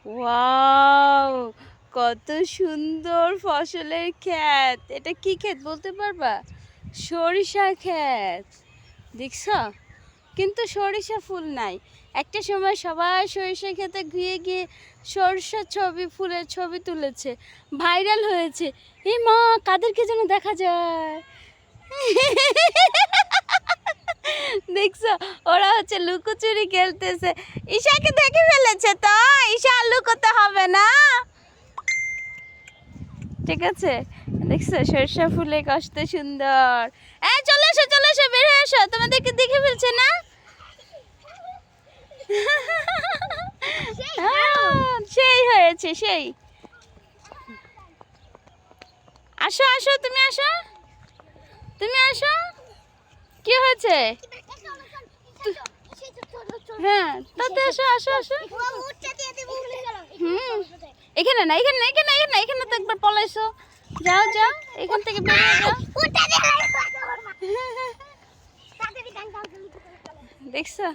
Wow, কত সুন্দর ফসলের ক্ষেত। এটা কি ক্ষেত বলতে পারবা? সরিষা ক্ষেত। দেখছো? কিন্তু সরিষা ফুল নাই। একটা সময় সবাই সরিষা ক্ষেতে গিয়ে গিয়ে সরিষার ছবি, ফুলের ছবি তুলেছে, ভাইরাল হয়েছে। এই মা, কাদেরকে যেন দেখা যায়। দেখছো, ওরা হচ্ছে লুকোচুরি খেলতেছে। ঈশাকে দেখে ফেলেছে, তো ঈশা আর লুকোতে হবে না। ঠিক আছে, দেখছো সরিষা ফুলে কষ্ট সুন্দর। এই চলে এসো, চলে এসো, বের হয়ে এসো, তোমাদেরকে দেখে ফেলছে না। সেই হয়েছে, সেই। আসো আসো, তুমি আসো, তুমি আসো। কি হয়েছে? হ্যাঁ, তাতে আসো, আসো আসো। হুম, এখানে না, এখানে না, এখানে, এখানে, এখানে তো একবার পলাইছো। যাও যাও, এখান থেকে বেরিয়ে যাও। দেখছো?